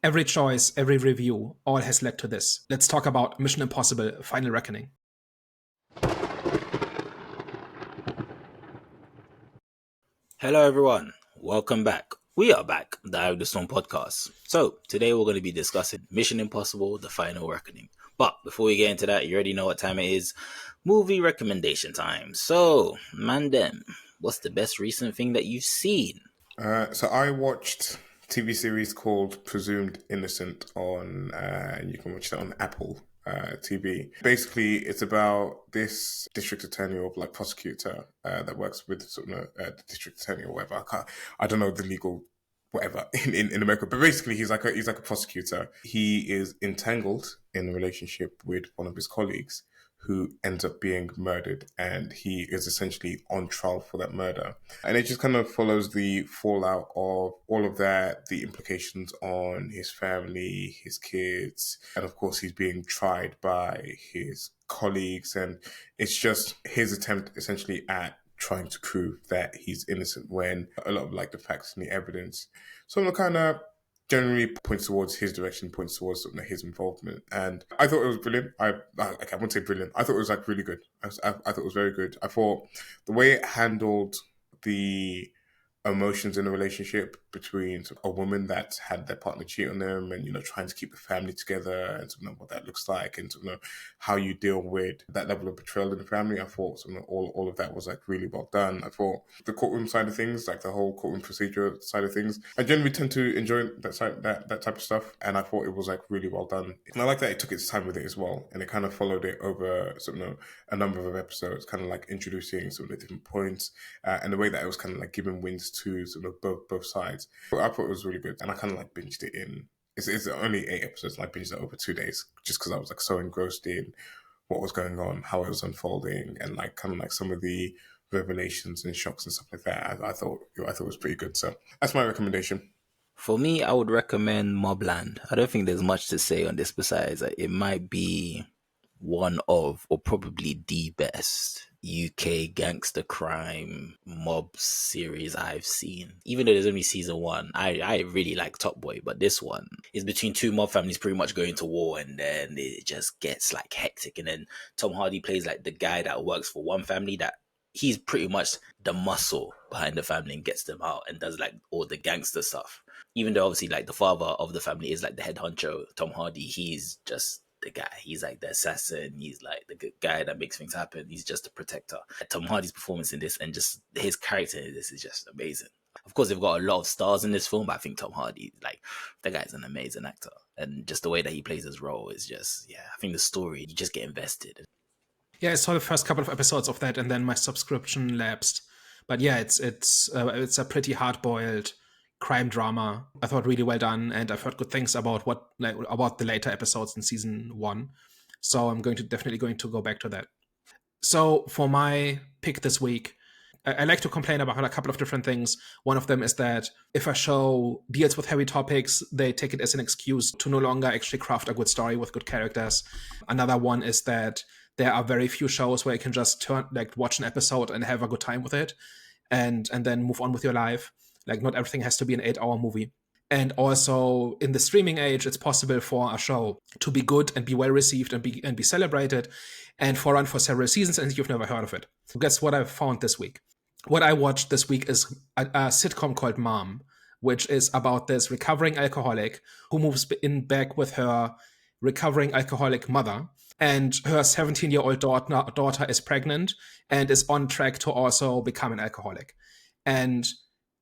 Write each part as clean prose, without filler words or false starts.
Every choice, every review, all has led to this. Let's talk about Mission Impossible Final Reckoning. Hello, everyone. Welcome back. We are back, the Eye of the Storm podcast. So, today we're going to be discussing Mission Impossible The Final Reckoning. But before we get into that, you already know what time it is. Movie recommendation time. So, Mandem, what's the best recent thing that you've seen? So I watched TV series called Presumed Innocent on, you can watch that on Apple TV. Basically, it's about this district attorney or like prosecutor that works with the district attorney or whatever. I don't know the legal whatever in America, but basically he's like a prosecutor. He is entangled in a relationship with one of his colleagues who ends up being murdered, and he is essentially on trial for that murder. And it just kind of follows the fallout of all of that, the implications on his family, his kids, and of course he's being tried by his colleagues, and it's just his attempt essentially at trying to prove that he's innocent when a lot of like the facts and the evidence sort of kind of generally points towards his direction, points towards his involvement. And I thought it was brilliant. I wouldn't say brilliant. I thought it was like really good. I thought it was very good. I thought the way it handled the emotions in a relationship between a woman that's had their partner cheat on them and, trying to keep the family together and what that looks like and how you deal with that level of betrayal in the family. I thought all of that was like really well done. I thought the courtroom side of things, like the whole courtroom procedure side of things, I generally tend to enjoy that type of stuff, and I thought it was like really well done. And I like that it took its time with it as well, and it kind of followed it over a number of episodes, kind of like introducing some of the different points and the way that it was kind of like giving wins to both sides. But I thought it was really good, and I kind of like binged it in. It's only 8 episodes, and I binged it over 2 days just because I was like so engrossed in what was going on, how it was unfolding, and like kind of like some of the revelations and shocks and stuff like that. I thought it was pretty good. So that's my recommendation. For me, I would recommend Mobland. I don't think there's much to say on this besides it might be one of, or probably the best UK gangster crime mob series I've seen. Even though there's only season 1, I really like Top Boy, but this one is between two mob families pretty much going to war, and then it just gets like hectic. And then Tom Hardy plays like the guy that works for one family that he's pretty much the muscle behind the family and gets them out and does like all the gangster stuff. Even though obviously like the father of the family is like the head honcho, Tom Hardy, he's just the guy. He's like the assassin. He's like the good guy that makes things happen. He's just a protector. Tom Hardy's performance in this and just his character in this is just amazing. Of course, they've got a lot of stars in this film, but I think Tom Hardy, like, the guy's an amazing actor. And just the way that he plays his role is just, I think the story, you just get invested. Yeah, I saw the first couple of episodes of that, and then my subscription lapsed. But yeah, it's a pretty hard-boiled crime drama. I thought really well done, and I've heard good things about about the later episodes in season 1. So I'm definitely going to go back to that. So for my pick this week, I like to complain about a couple of different things. One of them is that if a show deals with heavy topics, they take it as an excuse to no longer actually craft a good story with good characters. Another one is that there are very few shows where you can just watch an episode and have a good time with it and then move on with your life. Like, not everything has to be an 8-hour movie. And also, in the streaming age, it's possible for a show to be good and be well received and be celebrated and for run for several seasons, and you've never heard of it. So guess what I found this week? What I watched this week is a sitcom called Mom, which is about this recovering alcoholic who moves in back with her recovering alcoholic mother. And her 17-year-old daughter is pregnant and is on track to also become an alcoholic. And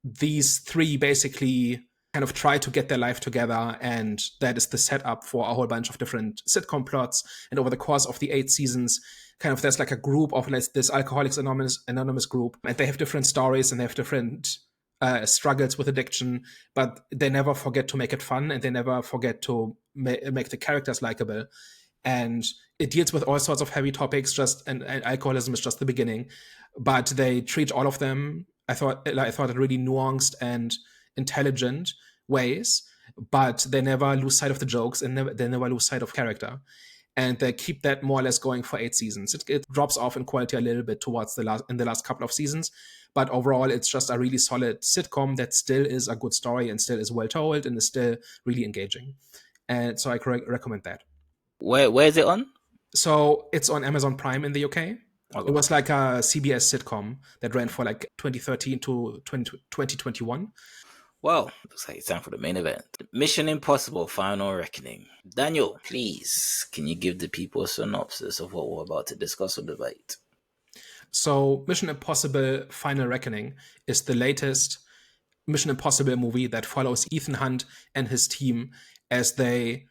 these three basically kind of try to get their life together, and that is the setup for a whole bunch of different sitcom plots. And over the course of the 8 seasons, kind of there's like a group of this Alcoholics Anonymous group, and they have different stories and they have different struggles with addiction, but they never forget to make it fun, and they never forget to make the characters likable. And it deals with all sorts of heavy topics, and alcoholism is just the beginning, but they treat all of them, I thought in really nuanced and intelligent ways, but they never lose sight of the jokes, and they never lose sight of character. and they keep that more or less going for 8 seasons. It drops off in quality a little bit towards the last couple of seasons, but overall it's just a really solid sitcom that still is a good story and still is well told and is still really engaging. And so I recommend that. Where is it on? So it's on Amazon Prime in the UK. Okay. It was like a CBS sitcom that ran for like 2013 to 2021. Well, looks like it's time for the main event. Mission Impossible Final Reckoning. Daniel, please, can you give the people a synopsis of what we're about to discuss or debate? So Mission Impossible Final Reckoning is the latest Mission Impossible movie that follows Ethan Hunt and his team as they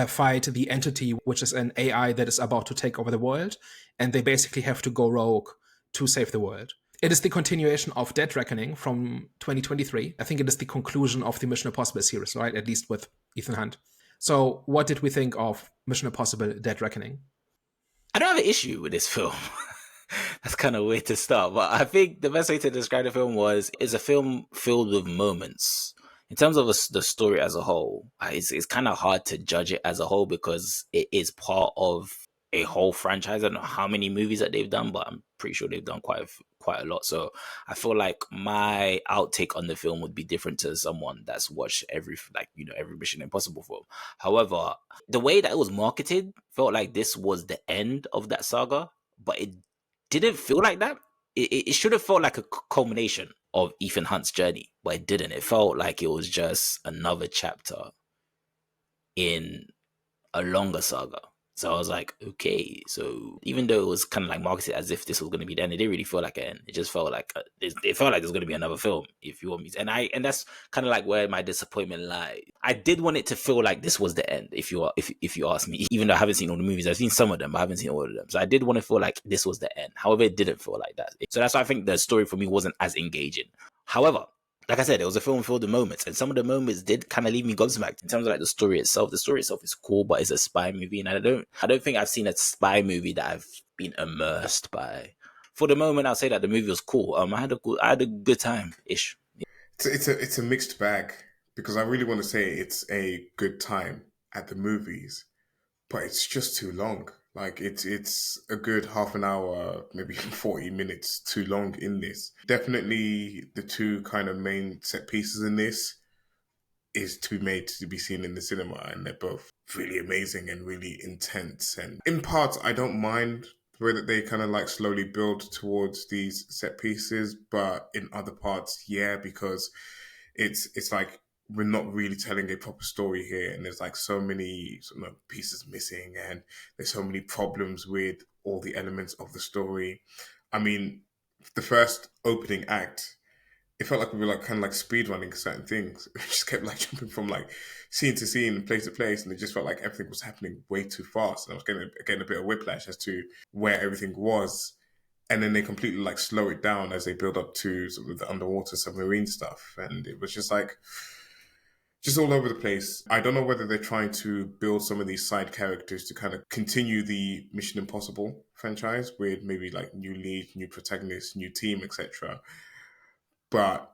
fight the entity, which is an AI that is about to take over the world, and they basically have to go rogue to save the world. It is the continuation of Dead Reckoning from 2023. I think it is the conclusion of the Mission Impossible series, right? At least with Ethan Hunt. So what did we think of Mission Impossible Dead Reckoning? I don't have an issue with this film. That's kind of weird to start, but I think the best way to describe the film is a film filled with moments. In terms of the story as a whole, it's kind of hard to judge it as a whole because it is part of a whole franchise. I don't know how many movies that they've done, but I'm pretty sure they've done quite a lot. So I feel like my outtake on the film would be different to someone that's watched every Mission Impossible film. However, the way that it was marketed felt like this was the end of that saga, but it didn't feel like that. It should have felt like a culmination of Ethan Hunt's journey, but it didn't. It felt like it was just another chapter in a longer saga. So I was like, okay. So even though it was kind of like marketed as if this was going to be the end, it didn't really feel like an end. It just felt like it felt like there's going to be another film, if you want me to. And that's kind of like where my disappointment lies. I did want it to feel like this was the end, if you ask me. Even though I haven't seen all the movies, I've seen some of them, but I haven't seen all of them. So I did want to feel like this was the end. However, it didn't feel like that. So that's why I think the story for me wasn't as engaging. However, like I said, it was a film filled with moments, and some of the moments did kind of leave me gobsmacked in terms of like the story itself. The story itself is cool, but it's a spy movie, and I don't think I've seen a spy movie that I've been immersed by. For the moment, I'll say that the movie was cool. I had a good time ish. It's a mixed bag because I really want to say it's a good time at the movies, but it's just too long. Like it's a good half an hour, maybe 40 minutes too long in this. Definitely the two kind of main set pieces in this is to be made to be seen in the cinema, and they're both really amazing and really intense. And in parts, I don't mind the way that they kind of like slowly build towards these set pieces, but in other parts, yeah, because it's like we're not really telling a proper story here, and there's like so many sort of pieces missing, and there's so many problems with all the elements of the story. I mean, the first opening act, it felt like we were like kind of like speed running certain things. We just kept like jumping from like scene to scene and place to place, and it just felt like everything was happening way too fast, and I was getting a bit of whiplash as to where everything was. And then they completely like slow it down as they build up to sort of the underwater submarine stuff, and it was just like just all over the place. I don't know whether they're trying to build some of these side characters to kind of continue the Mission Impossible franchise with maybe like new lead, new protagonist, new team, etc. But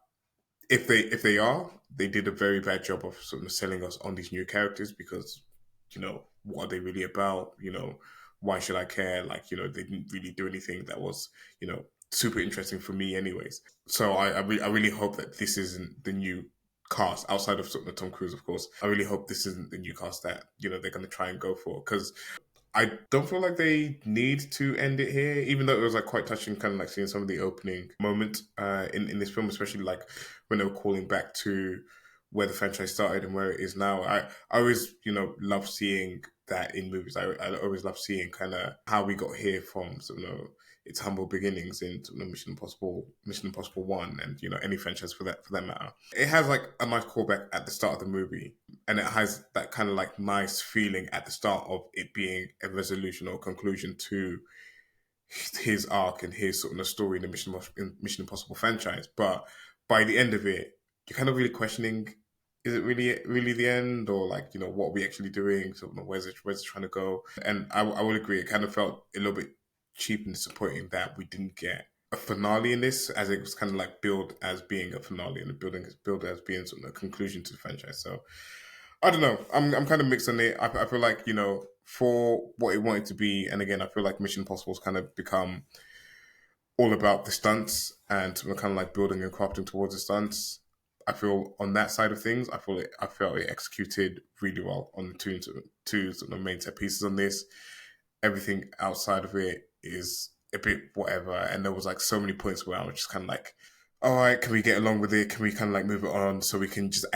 if they are, they did a very bad job of sort of selling us on these new characters because, what are they really about? Why should I care? Like, they didn't really do anything that was, super interesting for me anyways. So I really hope that this isn't the new cast outside of sort of Tom Cruise, of course. I really hope this isn't the new cast that, they're going to try and go for, because I don't feel like they need to end it here, even though it was like quite touching, kind of like seeing some of the opening moments in this film, especially like when they were calling back to where the franchise started and where it is now. I always, love seeing that in movies. I always love seeing kind of how we got here from, its humble beginnings in Mission Impossible 1, and any franchise for that matter. It has like a nice callback at the start of the movie, and it has that kind of like nice feeling at the start of it being a resolution or conclusion to his arc and his sort of story in the Mission Impossible franchise. But by the end of it, you're kind of really questioning: is it really the end, or like what are we actually doing? So where's it trying to go? And I will agree, it kind of felt a little bit cheap and disappointing that we didn't get a finale in this, as it was kind of like billed as being a finale, and the building is billed as being sort of a conclusion to the franchise. So I don't know. I'm kind of mixed on it. I feel like, for what it wanted to be. And again, I feel like Mission Impossible's kind of become all about the stunts, and we're kind of like building and crafting towards the stunts. I feel on that side of things, I felt it executed really well on the two sort of main set pieces on this. Everything outside of it is a bit whatever, and there was like so many points where I was just kind of like, all right, can we get along with it? Can we kind of like move it on so we can just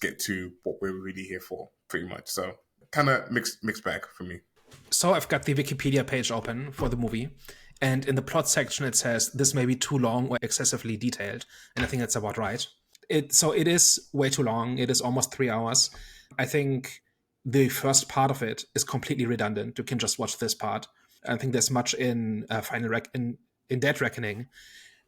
get to what we're really here for, pretty much. So kind of mixed bag for me. So I've got the Wikipedia page open for the movie, and in the plot section it says this may be too long or excessively detailed, and I think that's about right. It is way too long. It is almost 3 hours. I think the first part of it is completely redundant. You can just watch this part. I think there's much in in Dead Reckoning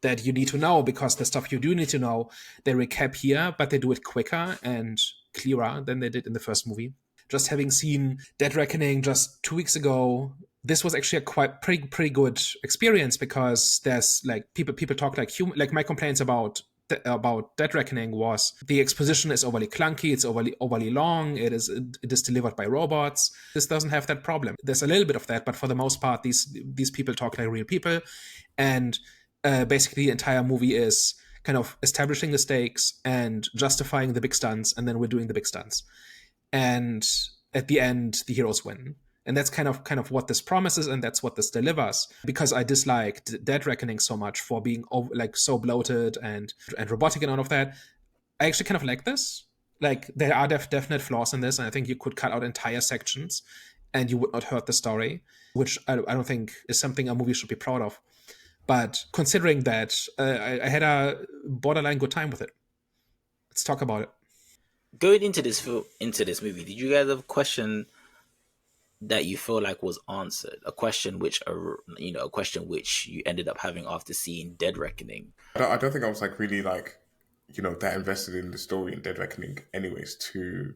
that you need to know, because the stuff you do need to know, they recap here, but they do it quicker and clearer than they did in the first movie. Just having seen Dead Reckoning just 2 weeks ago, this was actually a pretty good experience, because there's like people talk like my complaints about Dead Reckoning was the exposition is overly clunky, it's overly long, it is delivered by robots. This doesn't have that problem. There's a little bit of that, but for the most part, these people talk like real people, and basically the entire movie is kind of establishing the stakes and justifying the big stunts, and then we're doing the big stunts, and at the end the heroes win. And that's kind of what this promises, and that's what this delivers. Because I disliked Dead Reckoning so much for being like so bloated and robotic and all of that, I actually kind of like this. Like, there are definite flaws in this, and I think you could cut out entire sections and you would not hurt the story, which I don't think is something a movie should be proud of. But considering that, I had a borderline good time with it. Let's talk about it. Going into this movie, did you guys have a question that you feel like was answered? A question which you ended up having after seeing Dead Reckoning? I don't think I was like really like, that invested in the story in Dead Reckoning anyways to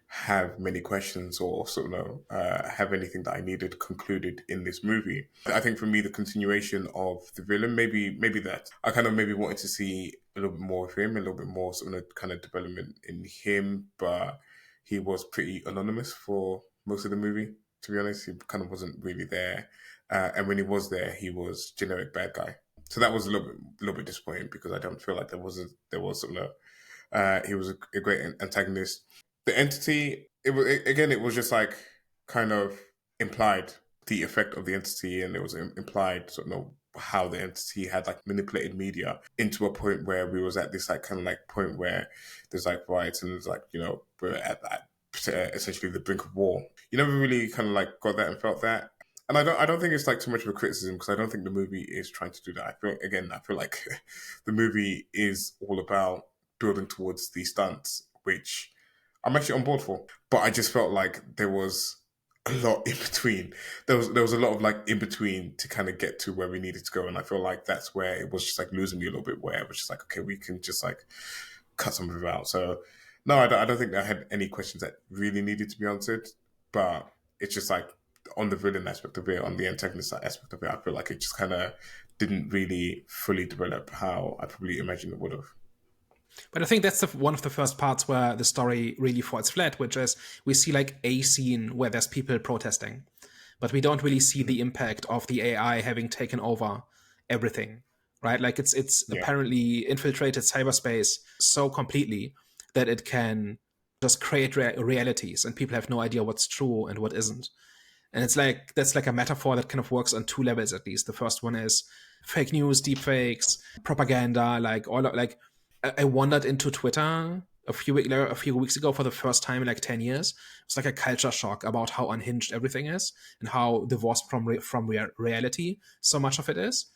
have many questions or sort of have anything that I needed concluded in this movie. I think for me, the continuation of the villain, maybe that I kind of maybe wanted to see a little bit more of him, a little bit more sort of kind of development in him, but he was pretty anonymous for most of the movie. To be honest, he kind of wasn't really there, and when he was there, he was generic bad guy. So that was a little bit disappointing, because I don't feel like there was sort of he was a great antagonist. The entity, it was just like kind of implied the effect of the entity, and it was implied sort of how the entity had like manipulated media into a point where we was at this like kind of like point where there's like riots, and there's like we're at that essentially the brink of war. You never really kind of like got that and felt that. And I don't think it's like too much of a criticism, because I don't think the movie is trying to do that. I feel like the movie is all about building towards these stunts, which I'm actually on board for. But I just felt like there was a lot in between. There was a lot of like in between to kind of get to where we needed to go. And I feel like that's where it was just like losing me a little bit, where it was just like, okay, we can just like cut some of it out. So no, I don't think I had any questions that really needed to be answered, but it's just like on the villain aspect of it, on the antagonist aspect of it, I feel like it just kind of didn't really fully develop how I probably imagined it would have. But I think that's one of the first parts where the story really falls flat, which is we see like a scene where there's people protesting, but we don't really see the impact of the AI having taken over everything, right? Like it's apparently infiltrated cyberspace so completely that it can just create realities, and people have no idea what's true and what isn't. And it's like, that's like a metaphor that kind of works on two levels at least. The first one is fake news, deepfakes, propaganda, like all like I wandered into Twitter a few weeks ago for the first time in like 10 years. It's like a culture shock about how unhinged everything is and how divorced from reality so much of it is.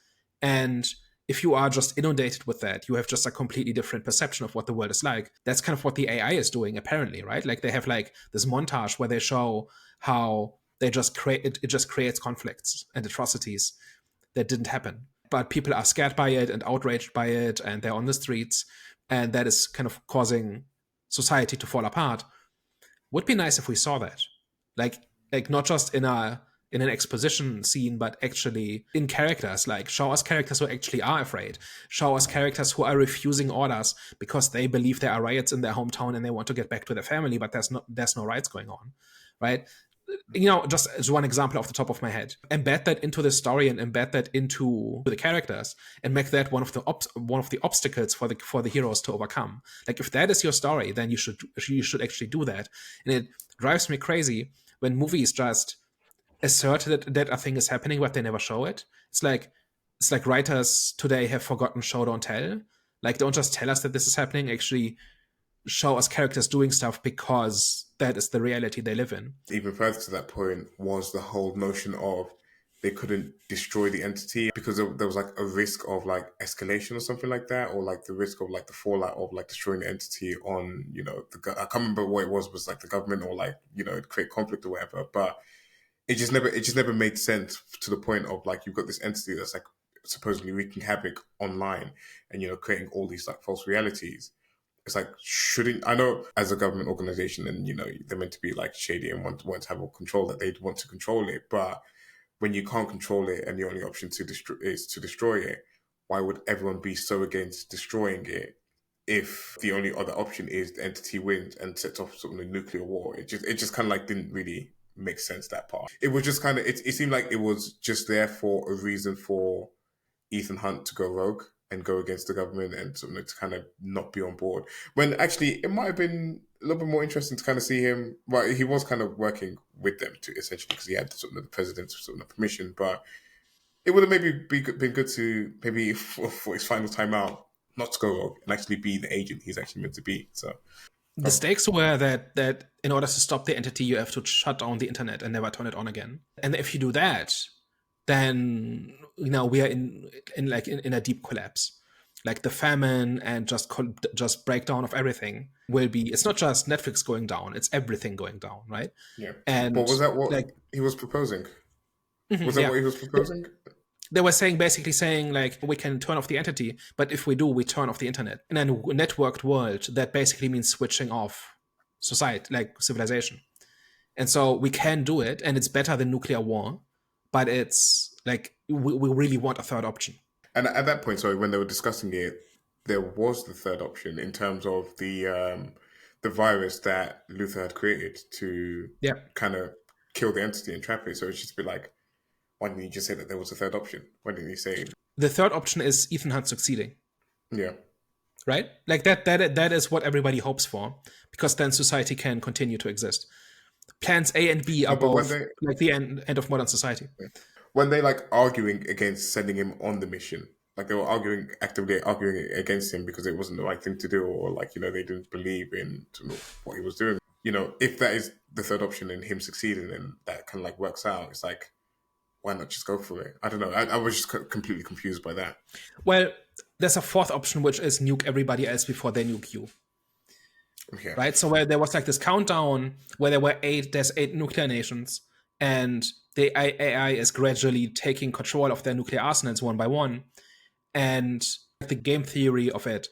And if you are just inundated with that, you have just a completely different perception of what the world is like. That's kind of what the AI is doing, apparently, right? Like they have like this montage where they show how they just it just creates conflicts and atrocities that didn't happen. But people are scared by it and outraged by it, and they're on the streets, and that is kind of causing society to fall apart. Would be nice if we saw that. Like not just in an exposition scene, but actually in characters. Like, show us characters who actually are afraid. Show us characters who are refusing orders because they believe there are riots in their hometown and they want to get back to their family, but there's no riots going on, right? just as one example off the top of my head, embed that into the story and embed that into the characters and make that one of the obstacles for the heroes to overcome. Like, if that is your story, then you should actually do that. And it drives me crazy when movies just assert that a thing is happening, but they never show it. It's like writers today have forgotten show don't tell. Like, don't just tell us that this is happening, actually show us characters doing stuff, because that is the reality they live in. Even further to that point was the whole notion of they couldn't destroy the entity because there was like a risk of like escalation or something like that, or like the risk of like the fallout of like destroying the entity on, I can't remember what it was like the government, or like, create conflict or whatever. But it just never made sense to the point of like, you've got this entity that's like supposedly wreaking havoc online and, creating all these like false realities. It's like, I know as a government organization and, they're meant to be like shady and want to have all control, that they'd want to control it. But when you can't control it and the only option is to destroy it, why would everyone be so against destroying it if the only other option is the entity wins and sets off sort of a nuclear war? It just kind of like didn't really make sense, that part. It was just kind of, it seemed like it was just there for a reason for Ethan Hunt to go rogue and go against the government and sort of to kind of not be on board. When actually it might have been a little bit more interesting to kind of see him. Well, he was kind of working with them to essentially, because he had sort of the president's sort of permission. But it would have maybe been good to maybe for his final time out not to go rogue and actually be the agent he's actually meant to be. So the stakes were that in order to stop the entity, you have to shut down the internet and never turn it on again. And if you do that, then we are in a deep collapse. Like, the famine and just breakdown of everything will be. It's not just Netflix going down; it's everything going down, right? Yeah. And but was that what he was proposing? Was that what he was proposing? They were basically saying like, we can turn off the entity, but if we do, we turn off the internet. In a networked world, that basically means switching off society, like civilization. And so we can do it, and it's better than nuclear war, but it's like, we really want a third option. And at that point, sorry, when they were discussing it, there was the third option in terms of the virus that Luther had created to kind of kill the entity and trap it. So it's just be like, why didn't you just say that there was a third option? Why didn't you say the third option is Ethan Hunt succeeding? Yeah. Right? Like that is what everybody hopes for, because then society can continue to exist. Plans A and B are both like the end of modern society. When they like arguing against sending him on the mission, like they were actively arguing against him because it wasn't the right thing to do, or like, they didn't believe in what he was doing. If that is the third option and him succeeding and that kind of like works out, it's like, why not just go for it? I don't know. I was just completely confused by that. Well, there's a fourth option, which is nuke everybody else before they nuke you. Okay. Right? So where there was like this countdown where there's 8 nuclear nations, and the AI is gradually taking control of their nuclear arsenals one by one. And the game theory of it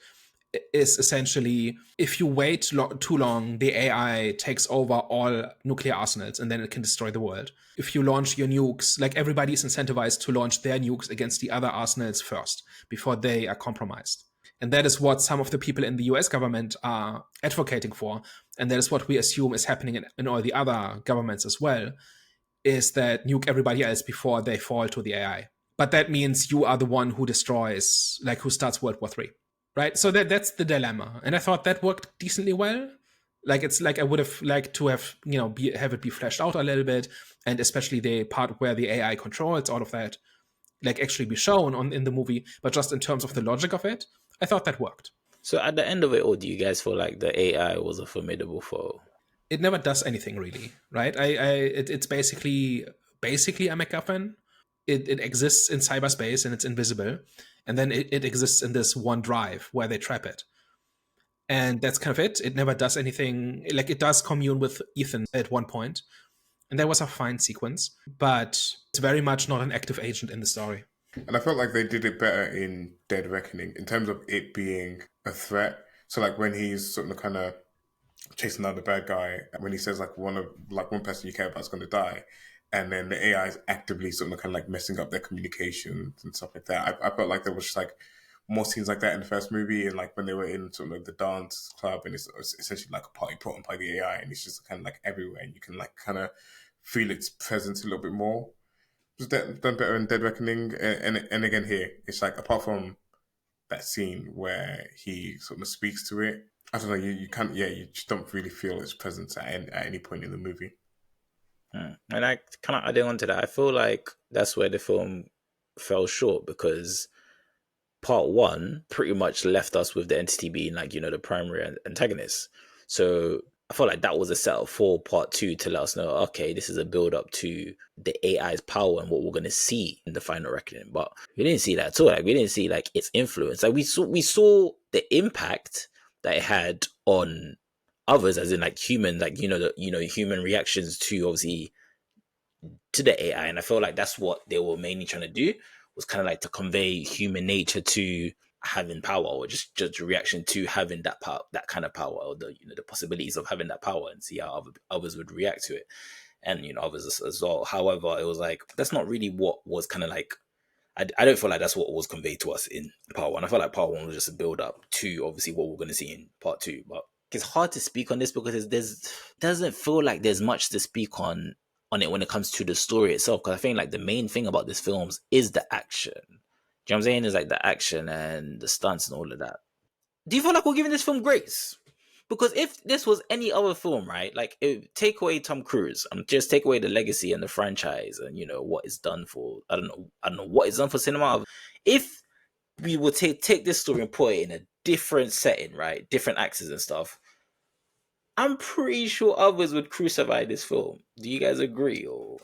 is essentially, if you wait too long, the AI takes over all nuclear arsenals and then it can destroy the world. If you launch your nukes, like, everybody is incentivized to launch their nukes against the other arsenals first before they are compromised. And that is what some of the people in the US government are advocating for. And that is what we assume is happening in all the other governments as well, is that nuke everybody else before they fall to the AI. But that means you are the one who destroys, like, who starts World War III. Right? So that's the dilemma. And I thought that worked decently well. Like, it's like I would have liked to have, have it be fleshed out a little bit. And especially the part where the AI controls all of that, like, actually be shown in the movie. But just in terms of the logic of it, I thought that worked. So at the end of it all, do you guys feel like the AI was a formidable foe? It never does anything really, right? It's basically a MacGuffin. It exists in cyberspace and it's invisible. And then it exists in this one drive where they trap it. And that's kind of it. It never does anything. Like, it does commune with Ethan at one point. And that was a fine sequence. But it's very much not an active agent in the story. And I felt like they did it better in Dead Reckoning in terms of it being a threat. So, like, when he's sort of kind of chasing down the bad guy, when he says, like, one person you care about is going to die, and then the AI is actively sort of kind of like messing up their communications and stuff like that. I felt like there was just like more scenes like that in the first movie, and like when they were in sort of the dance club, and it's essentially like a party put on by the AI, and it's just kind of like everywhere, and you can like kind of feel its presence a little bit more. It was done better in Dead Reckoning, and again here, it's like apart from that scene where he sort of speaks to it, I don't know, you can't, you just don't really feel its presence at any point in the movie. And I kind of adding on to that, I feel like that's where the film fell short, because part one pretty much left us with the entity being like, the primary antagonist. So I felt like that was a setup for part two to let us know, okay, this is a build up to the AI's power and what we're going to see in the final reckoning. But we didn't see that at all. Like, we didn't see like its influence. Like, we saw the impact that it had on others, as in like human, like, human reactions to obviously to the AI. And I feel like that's what they were mainly trying to do, was kind of like to convey human nature to having power, or just a reaction to having that power, that kind of power, or the possibilities of having that power, and see how others would react to it, and others as well. However, it was like, that's not really what was kind of like, I don't feel like that's what was conveyed to us in part one. I felt like part one was just a build up to obviously what we're going to see in part two. But it's hard to speak on this because there's doesn't feel like there's much to speak on it when it comes to the story itself. Because I think like the main thing about this films is the action. Do you know what I'm saying? Is like the action and the stunts and all of that. Do you feel like we're giving this film grace? Because if this was any other film, right, like, take away Tom Cruise and just take away the legacy and the franchise and what it's done for, I don't know what it's done for cinema. If we would take this story and put it in a different setting, right, different actors and stuff, I'm pretty sure others would crucify this film. Do you guys agree? Or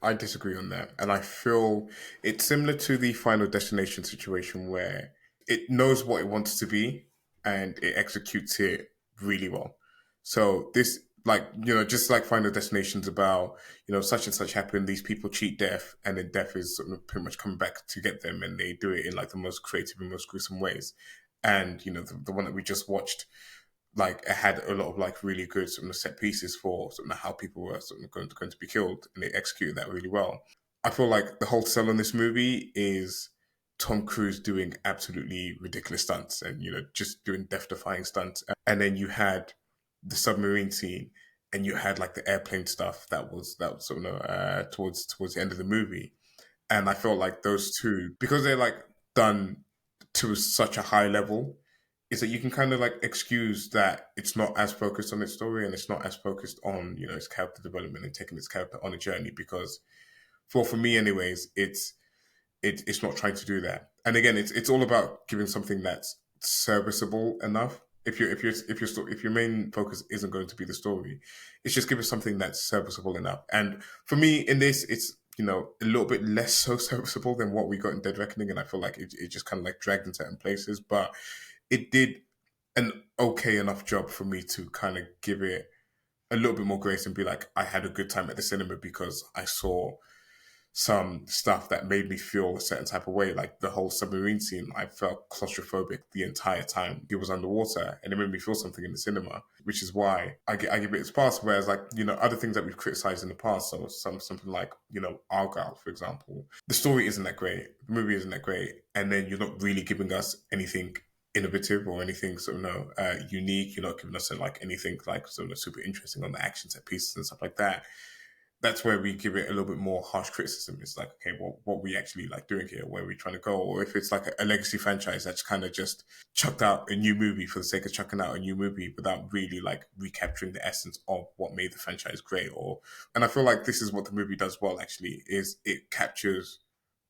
I disagree on that, and I feel it's similar to the Final Destination situation where it knows what it wants to be and it executes it really well. So this, like, just like Final Destination's about, such and such happened, these people cheat death, and then death is sort of pretty much coming back to get them, and they do it in like the most creative and most gruesome ways. And the one that we just watched, like, it had a lot of like really good sort of set pieces for sort of how people were sort of going to be killed, and they executed that really well. I feel like the whole sell on this movie is Tom Cruise doing absolutely ridiculous stunts and just doing death-defying stunts, and then you had the submarine scene, and you had like the airplane stuff that was sort of towards the end of the movie, and I felt like those two, because they're like done to such a high level, is that you can kind of like excuse that it's not as focused on its story and it's not as focused on its character development and taking its character on a journey, because for me anyways, it's not trying to do that. And again, it's all about giving something that's serviceable enough. If your main focus isn't going to be the story, it's just give us something that's serviceable enough. And for me in this, it's a little bit less so serviceable than what we got in Dead Reckoning, and I feel like it just kind of like dragged in certain places, but it did an okay enough job for me to kind of give it a little bit more grace and be like, I had a good time at the cinema because I saw some stuff that made me feel a certain type of way. Like the whole submarine scene, I felt claustrophobic the entire time he was underwater, and it made me feel something in the cinema, which is why I give it its pass. Whereas like, other things that we've criticized in the past, so something like, Argyle, for example, the story isn't that great, the movie isn't that great, and then you're not really giving us anything innovative or anything sort of unique. You're not giving us like anything like sort of super interesting on the action set pieces and stuff like that. That's where we give it a little bit more harsh criticism. It's like, okay, well, what are we actually like doing here? Where are we trying to go? Or if it's like a legacy franchise that's kind of just chucked out a new movie for the sake of chucking out a new movie without really like recapturing the essence of what made the franchise great. And I feel like this is what the movie does well, actually, is it captures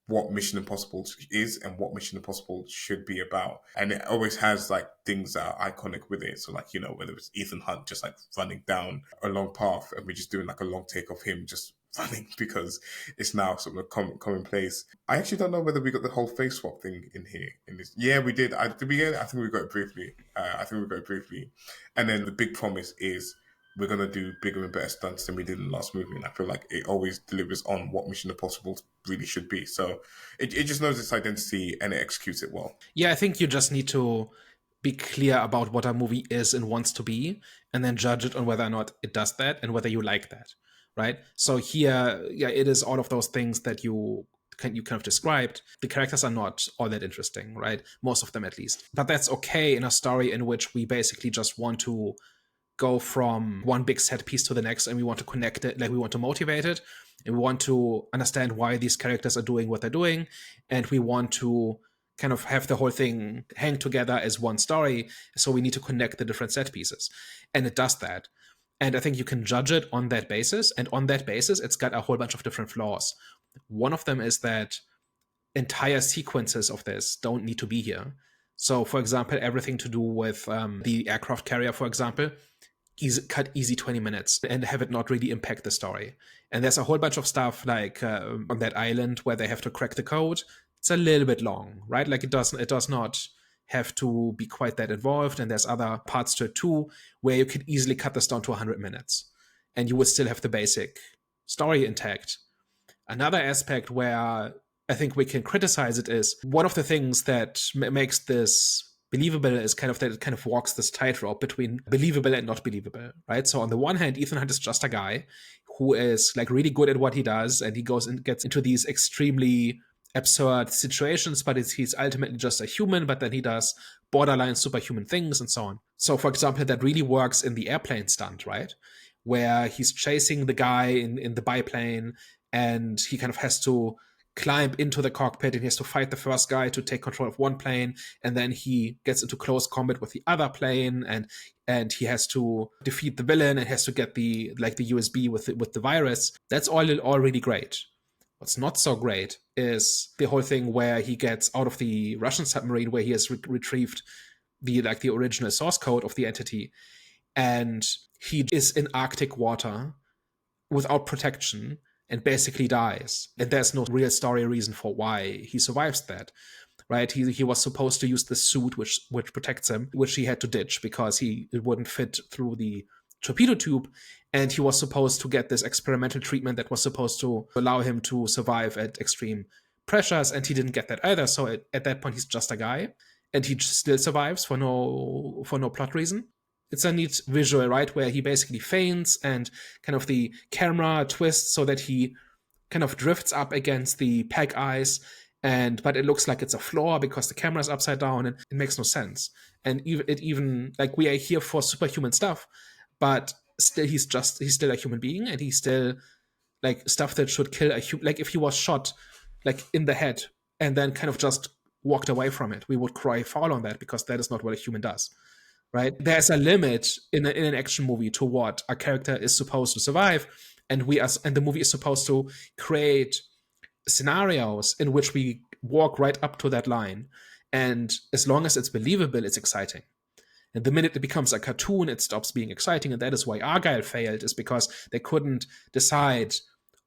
what Mission Impossible is and what Mission Impossible should be about. And it always has like things that are iconic with it. So like, whether it's Ethan Hunt just like running down a long path and we're just doing like a long take of him just running because it's now sort of commonplace. I actually don't know whether we got the whole face swap thing in here. Yeah, we did. Did we get it? I think we got it briefly. And then the big promise is we're going to do bigger and better stunts than we did in the last movie. And I feel like it always delivers on what Mission Impossible really should be. So it just knows its identity and it executes it well. Yeah, I think you just need to be clear about what a movie is and wants to be, and then judge it on whether or not it does that and whether you like that, right? So here, yeah, it is all of those things that you kind of described. The characters are not all that interesting, right? Most of them at least. But that's okay in a story in which we basically just want to go from one big set piece to the next, and we want to connect it, like we want to motivate it, and we want to understand why these characters are doing what they're doing, and we want to kind of have the whole thing hang together as one story. So we need to connect the different set pieces, and it does that. And I think you can judge it on that basis, and on that basis, it's got a whole bunch of different flaws. One of them is that entire sequences of this don't need to be here. So, for example, everything to do with the aircraft carrier, for example, cut easy 20 minutes and have it not really impact the story. And there's a whole bunch of stuff like on that island where they have to crack the code. It's a little bit long, right? Like it does not have to be quite that involved. And there's other parts to it too, where you could easily cut this down to 100 minutes and you would still have the basic story intact. Another aspect where I think we can criticize it is one of the things that makes this believable is kind of that it kind of walks this tightrope between believable and not believable, right? So on the one hand, Ethan Hunt is just a guy who is like really good at what he does, and he goes and gets into these extremely absurd situations, but he's ultimately just a human, but then he does borderline superhuman things and so on. So for example, that really works in the airplane stunt, right? Where he's chasing the guy in the biplane, and he kind of has to climb into the cockpit, and he has to fight the first guy to take control of one plane, and then he gets into close combat with the other plane, and he has to defeat the villain and has to get the USB with the virus. That's all really great. What's not so great is the whole thing where he gets out of the Russian submarine, where he has retrieved the original source code of the entity, and he is in Arctic water without protection and basically dies. And there's no real story reason for why he survives that, right? He was supposed to use the suit which protects him, which he had to ditch because it wouldn't fit through the torpedo tube. And he was supposed to get this experimental treatment that was supposed to allow him to survive at extreme pressures, and he didn't get that either. So at that point, he's just a guy, and he still survives for no plot reason. It's a neat visual, right, where he basically faints and kind of the camera twists so that he kind of drifts up against the pack ice, but it looks like it's a floor because the camera's upside down, and it makes no sense. And even like we are here for superhuman stuff, but still he's still a human being, and he's still like stuff that should kill a human. Like if he was shot like in the head and then kind of just walked away from it, we would cry foul on that because that is not what a human does. Right? There's a limit in an action movie to what a character is supposed to survive, and the movie is supposed to create scenarios in which we walk right up to that line. And as long as it's believable, it's exciting. And the minute it becomes a cartoon, it stops being exciting. And that is why Argyle failed, is because they couldn't decide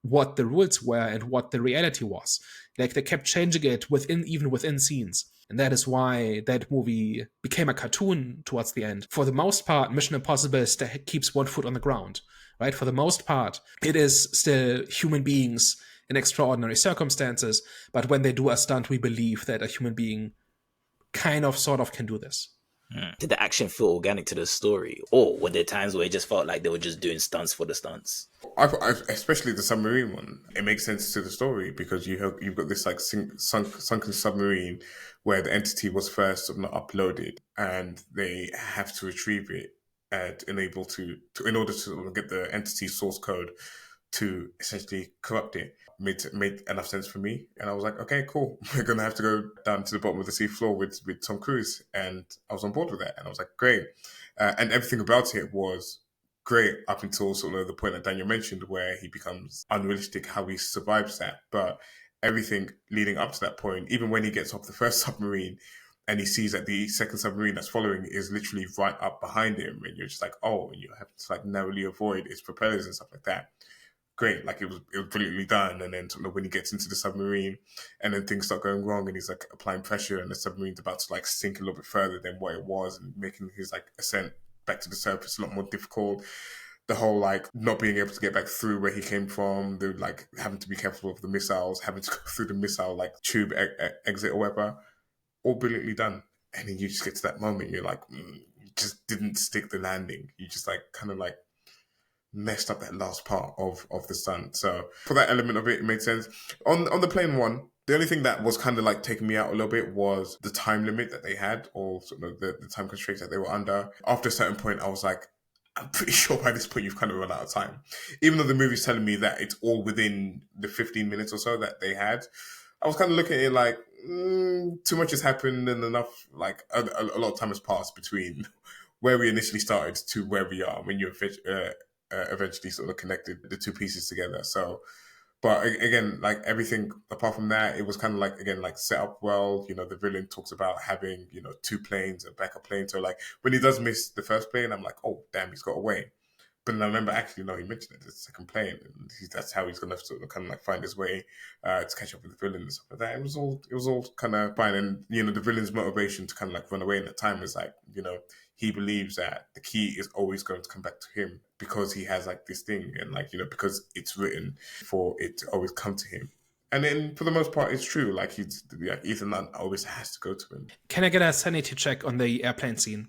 what the rules were and what the reality was. Like they kept changing it even within scenes. And that is why that movie became a cartoon towards the end. For the most part, Mission Impossible keeps one foot on the ground, right? For the most part, it is still human beings in extraordinary circumstances. But when they do a stunt, we believe that a human being kind of, sort of can do this. Did the action feel organic to the story? Or were there times where it just felt like they were just doing stunts for the stunts? Especially the submarine one. It makes sense to the story because you've got this like sunken submarine where the entity was first uploaded, and they have to retrieve it and in order to get the entity source code to essentially corrupt it. Made enough sense for me, and I was like, okay, cool. We're gonna have to go down to the bottom of the sea floor with Tom Cruise, and I was on board with that, and I was like, great. And everything about it was great up until sort of the point that Daniel mentioned, where he becomes unrealistic how he survives that. But everything leading up to that point, even when he gets off the first submarine and he sees that the second submarine that's following is literally right up behind him, and you're just like, oh, and you have to like narrowly avoid its propellers and stuff like that. Great, like it was brilliantly done. And then sort of when he gets into the submarine and then things start going wrong and he's like applying pressure and the submarine's about to like sink a little bit further than what it was, and making his like ascent back to the surface a lot more difficult. The whole like not being able to get back through where he came from, the like having to be careful of the missiles, having to go through the missile like tube exit or whatever, all brilliantly done. And then you just get to that moment, you're like, you just didn't stick the landing. You just like kind of like messed up that last part of the stunt. So for that element of it made sense. On the plane one, the only thing that was kind of like taking me out a little bit was the time limit that they had, or sort of the time constraints that they were under. After a certain point, I was like, I'm pretty sure by this point you've kind of run out of time. Even though the movie's telling me that it's all within the 15 minutes or so that they had, I was kind of looking at it like, too much has happened and enough, like a lot of time has passed between where we initially started to where we are when you eventually sort of connected the two pieces together. So, but again, like everything apart from that, it was kind of like, again, like set up well. You know, the villain talks about having, you know, two planes, a backup plane. So like when he does miss the first plane, I'm like, oh, damn, he's got away. But then I remember actually, no, he mentioned it, the second plane. And that's how he's going to sort of kind of like find his way to catch up with the villain and stuff like that. It was all kind of fine. And, you know, the villain's motivation to kind of like run away in that time is like, you know, he believes that the key is always going to come back to him because he has like this thing and like, you know, because it's written for it to always come to him. And then for the most part, it's true. Like Ethan Hunt always has to go to him. Can I get a sanity check on the airplane scene?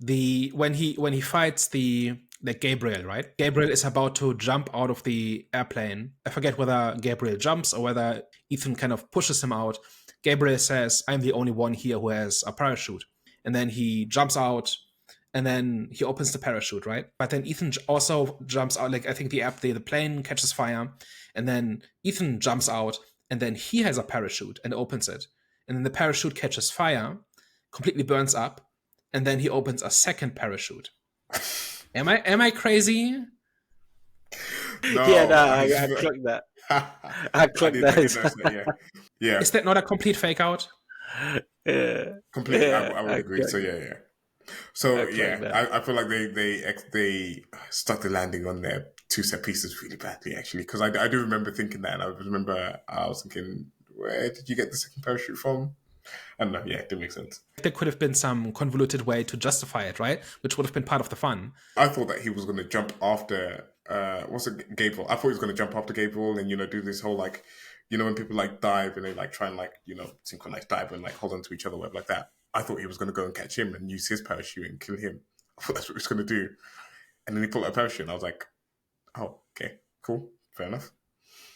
When he fights the Gabriel, right? Gabriel is about to jump out of the airplane. I forget whether Gabriel jumps or whether Ethan kind of pushes him out. Gabriel says, "I'm the only one here who has a parachute." And then he jumps out and then he opens the parachute, right? But then Ethan also jumps out. Like I think the plane catches fire and then Ethan jumps out and then he has a parachute and opens it. And then the parachute catches fire, completely burns up. And then he opens a second parachute. Am I crazy? No, Yeah, no, I clocked that. I clocked that. Yeah. Is that not a complete fake out? Yeah. Completely, Yeah, I would agree. So yeah. So I feel like they stuck the landing on their two set pieces really badly, actually, because I do remember thinking that, and I was thinking, where did you get the second parachute from? I don't know. Yeah, it didn't make sense. There could have been some convoluted way to justify it, right? Which would have been part of the fun. I thought that he was going to jump after Gabriel. I thought he was going to jump after Gabriel and, you know, do this whole like, you know, when people like dive and they like try and like, you know, synchronize dive and like hold on to each other, whatever like that. I thought he was going to go and catch him and use his parachute and kill him. I thought that's what he was going to do. And then he pulled out a parachute and I was like, oh, okay, cool, fair enough.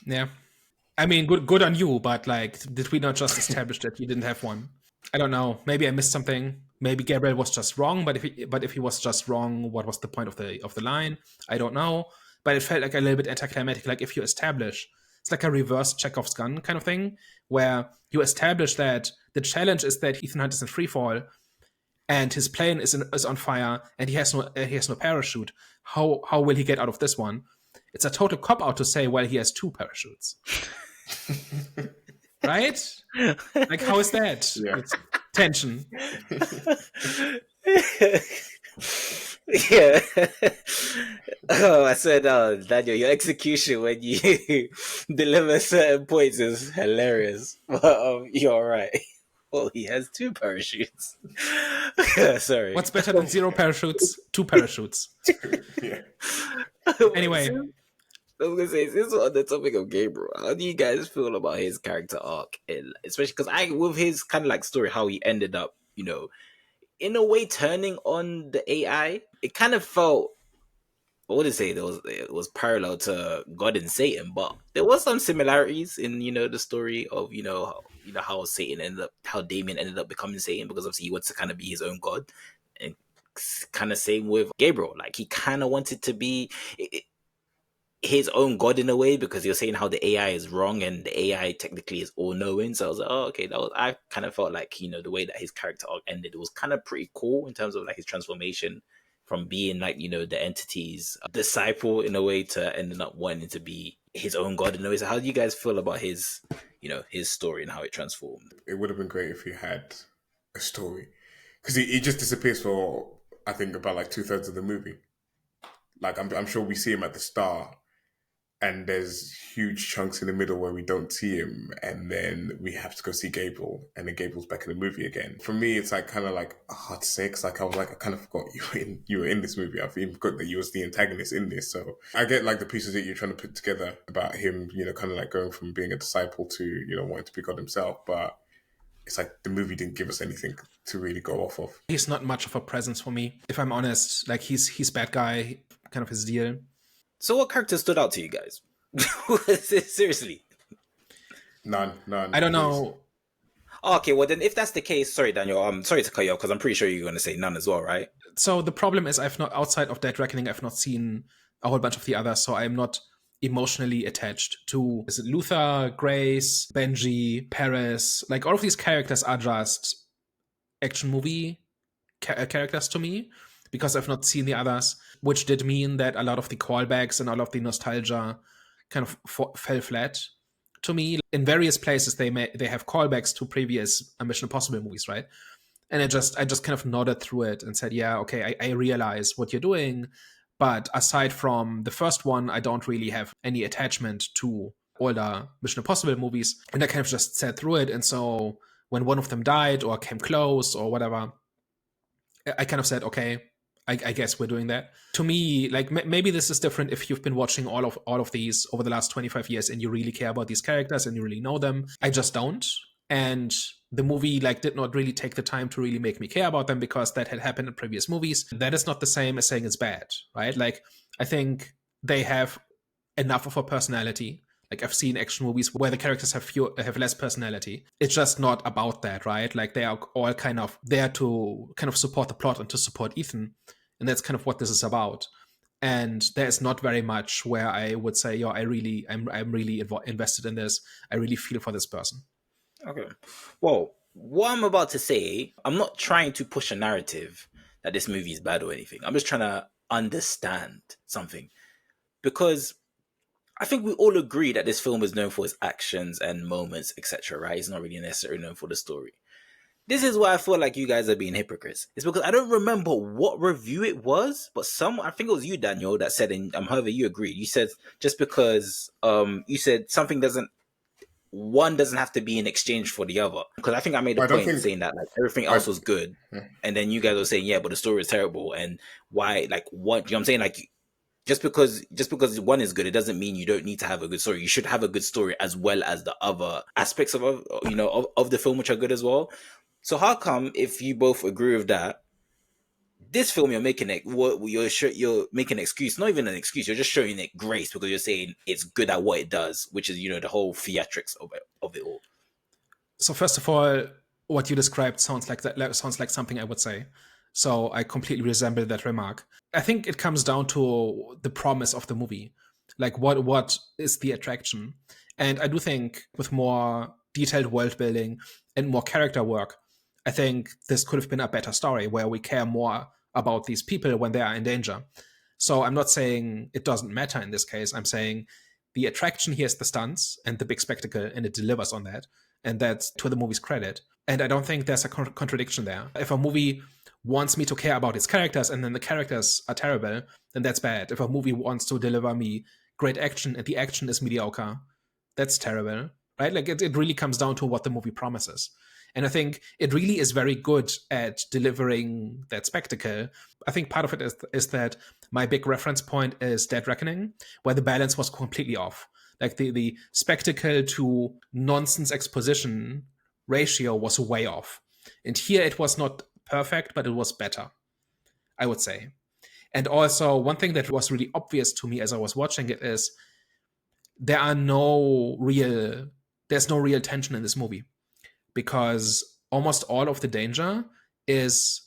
Yeah. I mean, good on you, but like, did we not just establish that you didn't have one? I don't know. Maybe I missed something. Maybe Gabriel was just wrong. But if he was just wrong, what was the point of the line? I don't know. But it felt like a little bit anticlimactic. Like if you establish, it's like a reverse Chekhov's gun kind of thing, where you establish that the challenge is that Ethan Hunt is in free fall, and his plane is on fire, and he has no parachute. How will he get out of this one? It's a total cop out to say, well, he has two parachutes. Right? Like, how is that? Yeah. It's tension. Yeah. Oh, I said, Daniel, your execution when you deliver certain points is hilarious. But you're all right. Well, he has two parachutes. Sorry. What's better than zero parachutes? Two parachutes. Yeah. Anyway. I was gonna say, since on the topic of Gabriel, how do you guys feel about his character arc? Especially because with his kind of like story, how he ended up, you know, in a way turning on the AI, it kind of felt, I wouldn't say it was parallel to God and Satan, but there was some similarities in, you know, the story of, how Satan ended up, how Damien ended up becoming Satan, because obviously he wants to kind of be his own God. And kind of same with Gabriel, like he kind of wanted to be his own God in a way, because you're saying how the AI is wrong and the AI technically is all knowing. So I was like, oh, okay, I kind of felt like, you know, the way that his character arc ended was kind of pretty cool in terms of like his transformation from being like, you know, the entity's disciple in a way to ending up wanting to be his own God in a way. So how do you guys feel about his, you know, his story and how it transformed? It would have been great if he had a story, because he just disappears for, I think, about like 2/3 of the movie. Like I'm sure we see him at the start, and there's huge chunks in the middle where we don't see him, and then we have to go see Gabriel, and then Gabriel's back in the movie again. For me, it's like kind of like hard to say, because like I was like, I kind of forgot you were in this movie. I even forgot that you was the antagonist in this. So I get like the pieces that you're trying to put together about him, you know, kind of like going from being a disciple to, you know, wanting to be God himself, but it's like the movie didn't give us anything to really go off of. He's not much of a presence for me, if I'm honest. Like he's bad guy, kind of his deal. So what character stood out to you guys? Seriously. None. I don't know. Okay, well then, if that's the case, sorry, Daniel. I'm sorry to cut you off because I'm pretty sure you're going to say none as well, right? So the problem is I've not, outside of Dead Reckoning, I've not seen a whole bunch of the others, so I'm not emotionally attached to, is it Luther, Grace, Benji, Paris? Like, all of these characters are just action movie characters to me because I've not seen the others, which did mean that a lot of the callbacks and all of the nostalgia kind of fell flat to me. In various places, they have callbacks to previous Mission Impossible movies, right? And I just kind of nodded through it and said, yeah, okay, I realize what you're doing. But aside from the first one, I don't really have any attachment to older Mission Impossible movies. And I kind of just sat through it. And so when one of them died or came close or whatever, I kind of said, okay, I guess we're doing that. To me, like, maybe this is different if you've been watching all of these over the last 25 years and you really care about these characters and you really know them. I just don't. And the movie like did not really take the time to really make me care about them because that had happened in previous movies. That is not the same as saying it's bad, right? Like, I think they have enough of a personality. Like, I've seen action movies where the characters have less personality. It's just not about that, right? Like, they are all kind of there to kind of support the plot and to support Ethan, and that's kind of what this is about. And there's not very much where I would say, yo, I'm really invested in this. I really feel for this person. Okay. Well, what I'm about to say, I'm not trying to push a narrative that this movie is bad or anything. I'm just trying to understand something. Because I think we all agree that this film is known for its actions and moments, etc., right? It's not really necessarily known for the story. This is why I feel like you guys are being hypocrites. It's because I don't remember what review it was, but I think it was you, Daniel, that said, and however you agreed, you said just because you said something one doesn't have to be in exchange for the other. Because I think I made a point saying that like everything else was good, and then you guys were saying, yeah, but the story is terrible, and why? Like, what? You know what I'm saying? Like, just because one is good, it doesn't mean you don't need to have a good story. You should have a good story as well as the other aspects of the film, which are good as well. So how come, if you both agree with that, this film you're making you're making an excuse, not even an excuse, you're just showing it grace because you're saying it's good at what it does, which is the whole theatrics of it all. So first of all, what you described sounds like something I would say. So I completely resemble that remark. I think it comes down to the promise of the movie. Like, what is the attraction? And I do think with more detailed world building and more character work, I think this could have been a better story where we care more about these people when they are in danger. So I'm not saying it doesn't matter in this case. I'm saying the attraction here is the stunts and the big spectacle, and it delivers on that. And that's to the movie's credit. And I don't think there's a contradiction there. If a movie wants me to care about its characters and then the characters are terrible, then that's bad. If a movie wants to deliver me great action and the action is mediocre, that's terrible, right? Like, it really comes down to what the movie promises. And I think it really is very good at delivering that spectacle. I think part of it is that my big reference point is Dead Reckoning, where the balance was completely off. Like, the spectacle to nonsense exposition ratio was way off. And here it was not perfect, but it was better, I would say. And also, one thing that was really obvious to me as I was watching it is there's no real tension in this movie, because almost all of the danger is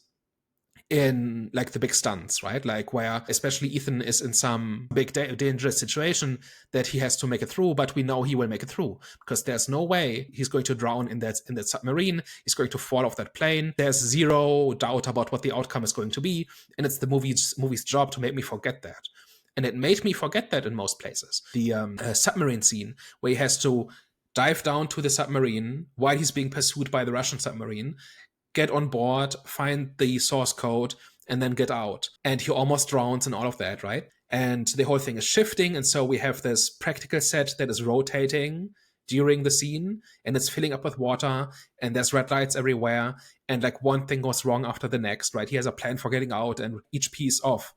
in like the big stunts, right? Like, where especially Ethan is in some big dangerous situation that he has to make it through, but we know he will make it through because there's no way he's going to drown in that submarine. He's going to fall off that plane. There's zero doubt about what the outcome is going to be, and it's the movie's job to make me forget that. And it made me forget that in most places. The submarine scene where he has to dive down to the submarine while he's being pursued by the Russian submarine, get on board, find the source code, and then get out. And he almost drowns and all of that, right? And the whole thing is shifting, and so we have this practical set that is rotating during the scene, and it's filling up with water, and there's red lights everywhere, and like one thing goes wrong after the next, right? He has a plan for getting out, and each piece of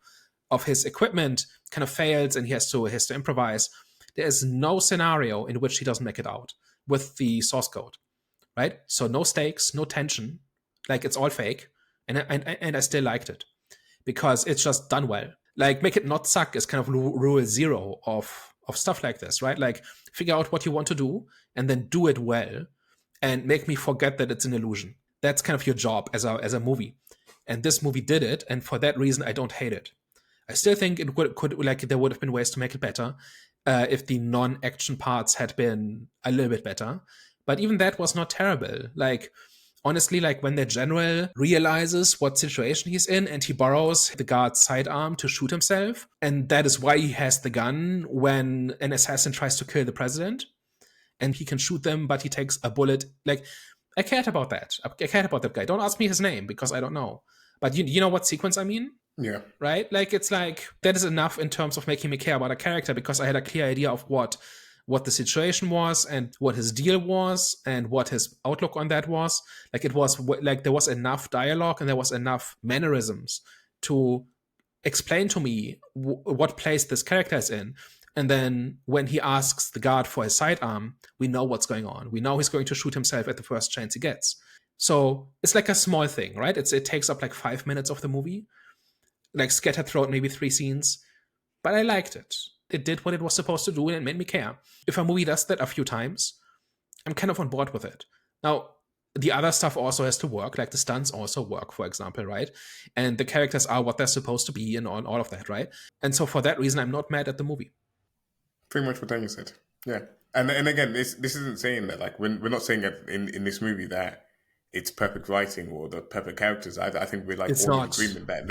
his equipment kind of fails, and he has to improvise. There is no scenario in which he doesn't make it out with the source code, right? So no stakes, no tension, like it's all fake, and I still liked it because it's just done well. Like, make it not suck is kind of rule zero of stuff like this, right? Like, figure out what you want to do and then do it well, and make me forget that it's an illusion. That's kind of your job as a movie. And this movie did it, and for that reason, I don't hate it. I still think there would have been ways to make it better if the non-action parts had been a little bit better. But even that was not terrible. Like, honestly, like when the general realizes what situation he's in and he borrows the guard's sidearm to shoot himself, and that is why he has the gun when an assassin tries to kill the president, and he can shoot them, but he takes a bullet. Like, I cared about that. I cared about that guy. Don't ask me his name because I don't know. But you know what sequence I mean? Yeah. Right? Like, it's like, that is enough in terms of making me care about a character because I had a clear idea of what the situation was and what his deal was and what his outlook on that was. Like, it was like there was enough dialogue and there was enough mannerisms to explain to me what place this character is in. And then when he asks the guard for his sidearm, we know what's going on. We know he's going to shoot himself at the first chance he gets. So it's like a small thing, right? It takes up like 5 minutes of the movie, like scattered throughout maybe 3 scenes. But I liked it. It did what it was supposed to do and it made me care. If a movie does that a few times, I'm kind of on board with it. Now, the other stuff also has to work, like the stunts also work, for example, right? And the characters are what they're supposed to be and all of that, right? And so for that reason, I'm not mad at the movie. Pretty much what Daniel said. Yeah. And again, this isn't saying that, like, we're not saying that in this movie that it's perfect writing or the perfect characters. I think we're like all in agreement that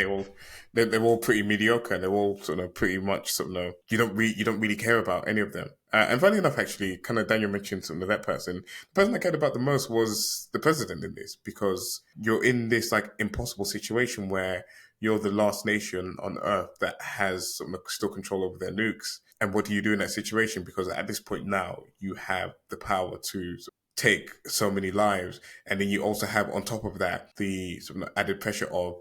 they're all pretty mediocre and they're all sort of pretty much sort of you don't really care about any of them. And funny enough, actually, kind of Daniel mentioned something of that person. The person I cared about the most was the president in this, because you're in this like impossible situation where you're the last nation on Earth that has sort of still control over their nukes. And what do you do in that situation? Because at this point now, you have the power to take so many lives. And then you also have on top of that the sort of added pressure of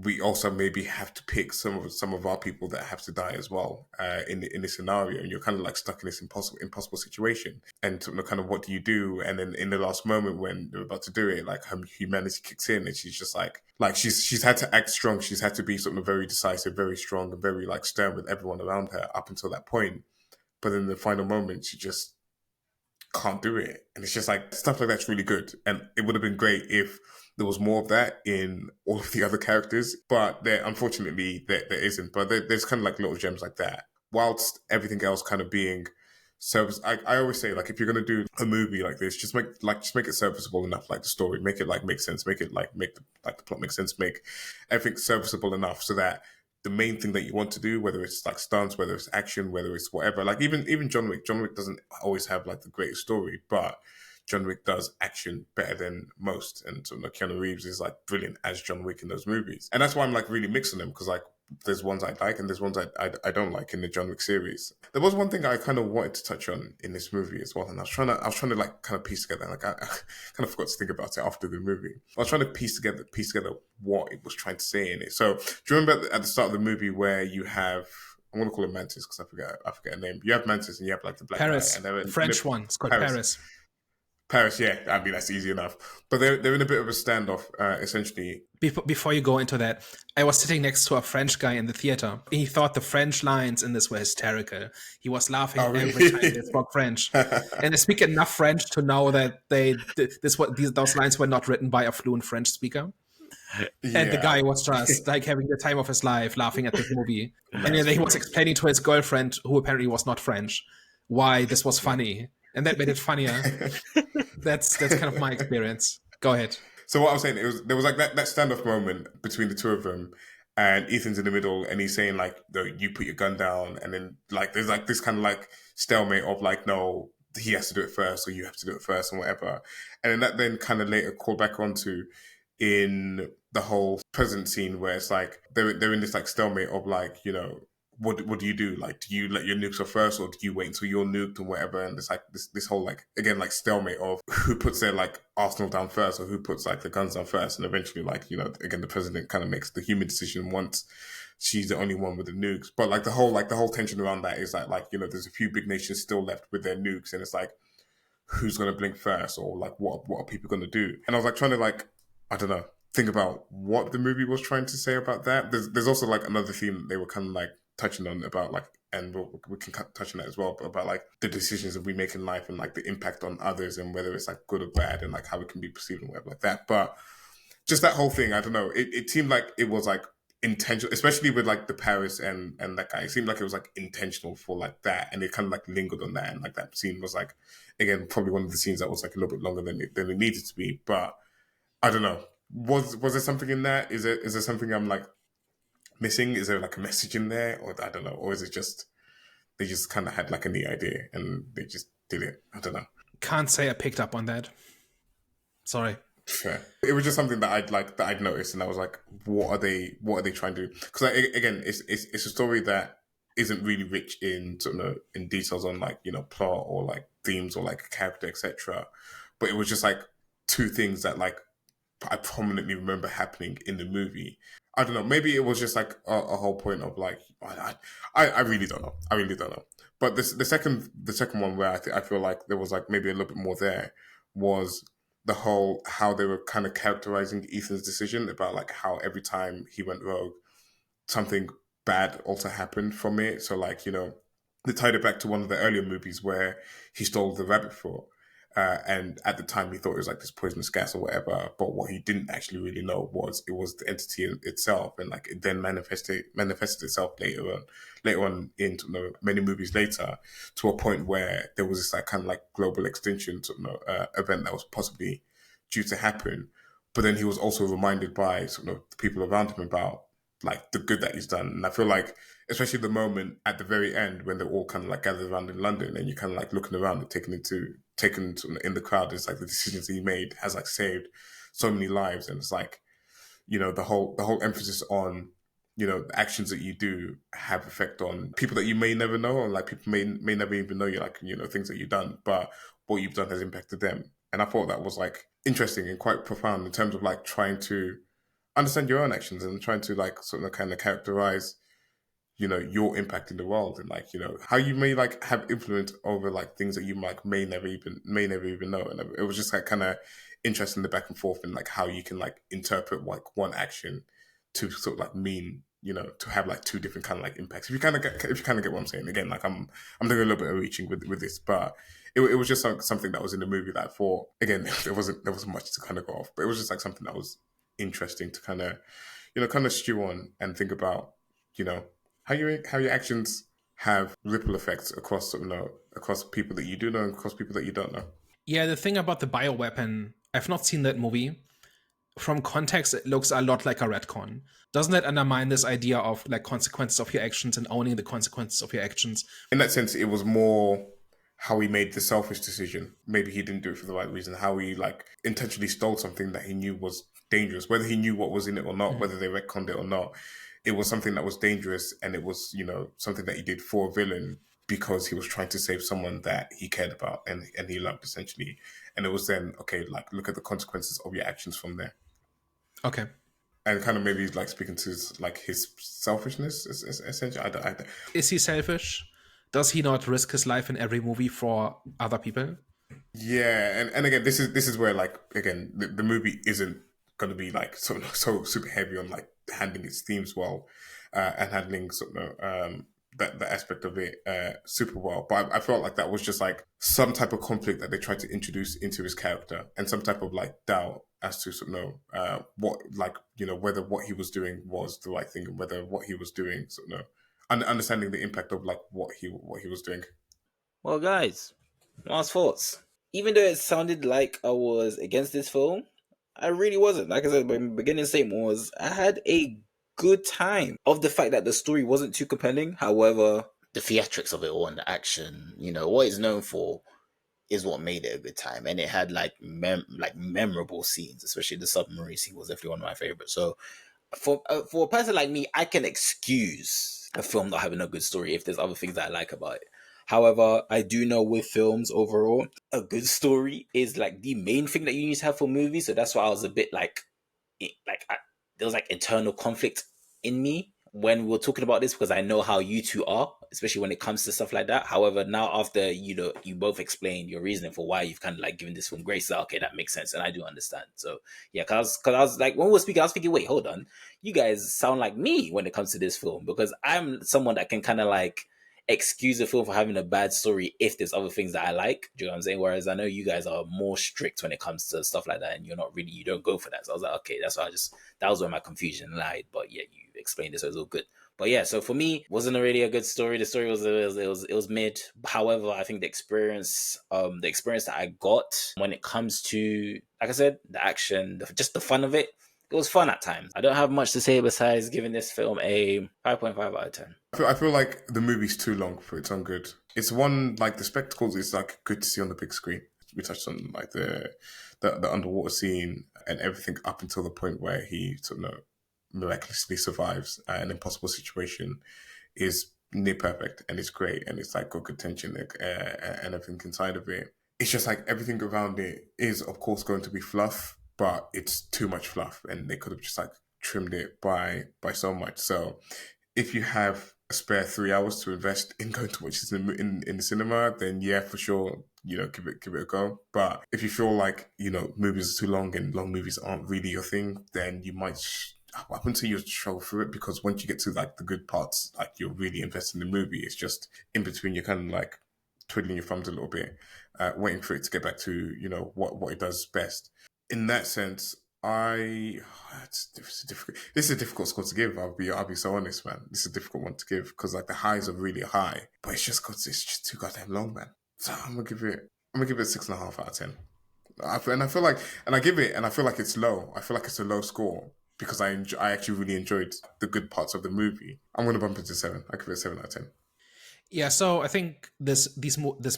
we also maybe have to pick some of our people that have to die as well in this scenario, and you're kind of like stuck in this impossible situation. And sort of kind of what do you do? And then in the last moment when they're about to do it, like her humanity kicks in, and she's just like she's had to act strong. She's had to be sort of very decisive, very strong, and very like stern with everyone around her up until that point. But in the final moment, she just can't do it, and it's just like stuff like that's really good. And it would have been great if there was more of that in all of the other characters, but unfortunately there isn't. But there's kind of like little gems like that, whilst everything else kind of being service. I always say, like, if you're gonna do a movie like this, just make it serviceable enough, like the story, make it like make sense, make it like make the plot make sense, make everything serviceable enough so that the main thing that you want to do, whether it's like stunts, whether it's action, whether it's whatever, like even John Wick doesn't always have like the greatest story, but John Wick does action better than most. And so Keanu Reeves is like brilliant as John Wick in those movies. And that's why I'm like really mixing them, because like there's ones I like and there's ones I don't like in the John Wick series. There was one thing I kind of wanted to touch on in this movie as well, and I was trying to like kind of piece together, like I kind of forgot to think about it after the movie. I was trying to piece together what it was trying to say in it. So do you remember at the start of the movie where you have, I'm going to call it Mantis because I forget her name. You have Mantis and you have like the black Paris, guy. And French one. It's called Paris. Paris, yeah. I mean, that's easy enough. But they're in a bit of a standoff, essentially. Before you go into that, I was sitting next to a French guy in the theater. He thought the French lines in this were hysterical. He was laughing every time they spoke French. And they speak enough French to know that those lines were not written by a fluent French speaker. Yeah. And the guy was just like having the time of his life laughing at this movie. And then he was explaining to his girlfriend, who apparently was not French, why this was funny. And that made it funnier. That's kind of my experience. Go ahead. So what I was saying, there was like that standoff moment between the two of them, and Ethan's in the middle, and he's saying like, no, you put your gun down, and then like there's like this kind of like stalemate of like, no, he has to do it first, or you have to do it first, and whatever. And then that then kind of later called back onto in the whole present scene where it's like they're in this like stalemate of like, you know, what do you do? Like, do you let your nukes off first, or do you wait until you're nuked and whatever? And it's like this whole like, again, like stalemate of who puts their like arsenal down first, or who puts like the guns down first. And eventually, like, you know, again, the president kind of makes the human decision once she's the only one with the nukes. But like the whole tension around that is like, you know, there's a few big nations still left with their nukes, and it's like, who's going to blink first, or like what are people going to do? And I was like trying to like, I don't know, think about what the movie was trying to say about that. There's also like another theme that they were kind of like touching on about like and we can touch on that as well, but about like the decisions that we make in life and like the impact on others and whether it's like good or bad and like how it can be perceived and whatever like that. But just that whole thing, I don't know. It seemed like it was like intentional, especially with like the Paris and that guy. It seemed like it was like intentional for like that, and it kind of like lingered on that. And like that scene was like, again, probably one of the scenes that was like a little bit longer than it needed to be. But I don't know. Was there something in that? Is there something I'm like missing? Is there like a message in there, or I don't know, or is it just they just kind of had like a neat idea and they just did it? I don't know. Can't say I picked up on that. Sorry. Fair. It was just something that I'd noticed, and I was like, what are they trying to do? Because again, it's a story that isn't really rich in sort of in details on like plot or like themes or like character, etc. But it was just like two things that like I prominently remember happening in the movie. I don't know. Maybe it was just like a whole point of like I really don't know. I really don't know. But the second one where I feel like there was like maybe a little bit more there was the whole how they were kind of characterizing Ethan's decision about like how every time he went rogue, something bad also happened from it. So like they tied it back to one of the earlier movies where he stole the rabbit foot. And at the time, he thought it was like this poisonous gas or whatever. But what he didn't actually really know was it was the entity itself, and like it then manifested itself later on in many movies later, to a point where there was this like kind of like global extinction event that was possibly due to happen. But then he was also reminded by the people around him about like the good that he's done, and I feel like especially the moment at the very end when they're all kind of like gathered around in London and you're kind of like looking around and taken in the crowd, it's like the decisions he made has like saved so many lives. And it's like, the whole emphasis on, the actions that you do have effect on people that you may never know, or like people may never even know you, like, things that you've done, but what you've done has impacted them. And I thought that was like interesting and quite profound in terms of like trying to understand your own actions and trying to like sort of kind of characterize your impact in the world, and like how you may like have influence over like things that you like may never even know. And it was just like kind of interesting, the back and forth, and like how you can like interpret like one action to sort of like mean to have like two different kind of like impacts. If you kind of get what I'm saying. Again, like I'm doing a little bit of reaching with this, but it was just something that was in the movie that I thought, again, there wasn't much to kind of go off, but it was just like something that was interesting to kind of stew on and think about how your actions have ripple effects across across people that you do know and across people that you don't know. Yeah, the thing about the bioweapon, I've not seen that movie. From context, it looks a lot like a retcon. Doesn't that undermine this idea of like consequences of your actions and owning the consequences of your actions? In that sense, it was more how he made the selfish decision. Maybe he didn't do it for the right reason. How he like intentionally stole something that he knew was dangerous, whether he knew what was in it or not, whether they retconned it or not. It was something that was dangerous, and it was, something that he did for a villain because he was trying to save someone that he cared about and he loved, essentially. And it was then, okay, like, look at the consequences of your actions from there. Okay. And kind of maybe like speaking to like his selfishness, essentially. Is he selfish? Does he not risk his life in every movie for other people? Yeah, and again, this is where like again the movie isn't going to be like so super heavy on like handling its themes well and handling that aspect of it super well. But I felt like that was just like some type of conflict that they tried to introduce into his character, and some type of like doubt as to what whether what he was doing was the right thing, and whether what he was doing understanding the impact of like what he was doing. Well, guys, last thoughts. Even though it sounded like I was against this film, I really wasn't. Like I said, my beginning statement was I had a good time of the fact that the story wasn't too compelling. However, the theatrics of it all and the action, what it's known for is what made it a good time. And it had like memorable scenes, especially the submarine scene was definitely one of my favorites. So for a person like me, I can excuse a film not having a good story if there's other things that I like about it. However, I do know with films overall, a good story is like the main thing that you need to have for movies. So that's why I was a bit there was like internal conflict in me when we were talking about this, because I know how you two are, especially when it comes to stuff like that. However, now after you both explained your reasoning for why you've kind of like given this film grace, okay, that makes sense, and I do understand. So yeah, because I was like, when we were speaking, I was thinking, wait, hold on, you guys sound like me when it comes to this film, because I'm someone that can kind of like, excuse a film for having a bad story if there's other things that I like. Do you know what I'm saying? Whereas I know you guys are more strict when it comes to stuff like that, and you don't go for that. So I was like, okay, that's why that was where my confusion lied. But yeah, you explained it, so it was all good. But yeah, so for me, wasn't really a good story. The story was mid. However, I think the experience that I got when it comes to, like I said, the action, just the fun of it, it was fun at times. I don't have much to say besides giving this film a 5.5 out of 10. I feel like the movie's too long for its own good. It's one, like, the spectacles is like good to see on the big screen. We touched on like the underwater scene and everything up until the point where he sort of miraculously survives an impossible situation is near perfect, and it's great, and it's like got good tension and everything inside of it. It's just like everything around it is, of course, going to be fluff, but it's too much fluff, and they could have just like trimmed it by so much. So if you have a spare 3 hours to invest in going to watch this in the cinema, then yeah, for sure, give it a go. But if you feel like, movies are too long and long movies aren't really your thing, then you might, up until you struggle through it, because once you get to like the good parts, like you're really invested in the movie, it's just in between you're kind of like twiddling your thumbs a little bit, waiting for it to get back to, what it does best. In that sense, this is a difficult score to give. I'll be so honest, man. This is a difficult one to give because like the highs are really high, but it's just too goddamn long, man. So I'm gonna give it 6.5 out of 10. I feel like it's low. I feel like it's a low score because I actually really enjoyed the good parts of the movie. I'm gonna bump it to 7. I give it a 7 out of 10. Yeah, so I think this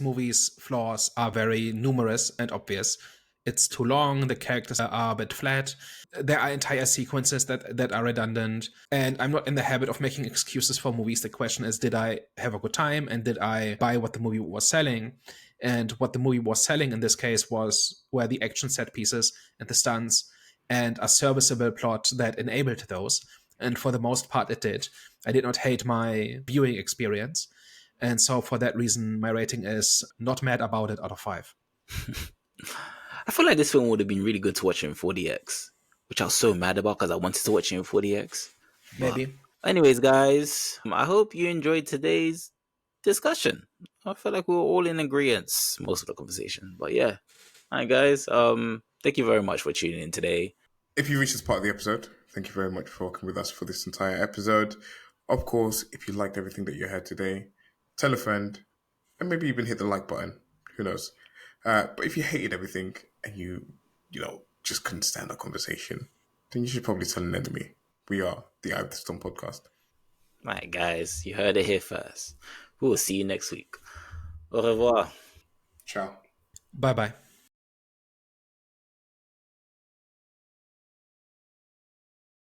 movie's flaws are very numerous and obvious. It's too long, the characters are a bit flat, there are entire sequences that are redundant, and I'm not in the habit of making excuses for movies. The question is, did I have a good time, and did I buy what the movie was selling? And what the movie was selling in this case were the action set pieces and the stunts and a serviceable plot that enabled those. And for the most part, it did. I did not hate my viewing experience. And so for that reason, my rating is not mad about it out of 5. I feel like this film would have been really good to watch in 4DX, which I was so mad about because I wanted to watch it in 4DX. Maybe. Anyways, guys, I hope you enjoyed today's discussion. I feel like we were all in agreement most of the conversation. But yeah. All right, guys. Thank you very much for tuning in today. If you reached this part of the episode, thank you very much for working with us for this entire episode. Of course, if you liked everything that you heard today, tell a friend, and maybe even hit the like button. Who knows? But if you hated everything and you just couldn't stand our conversation, then you should probably tell an enemy. We are the Eye of the Storm podcast. All right, guys. You heard it here first. We will see you next week. Au revoir. Ciao. Bye-bye.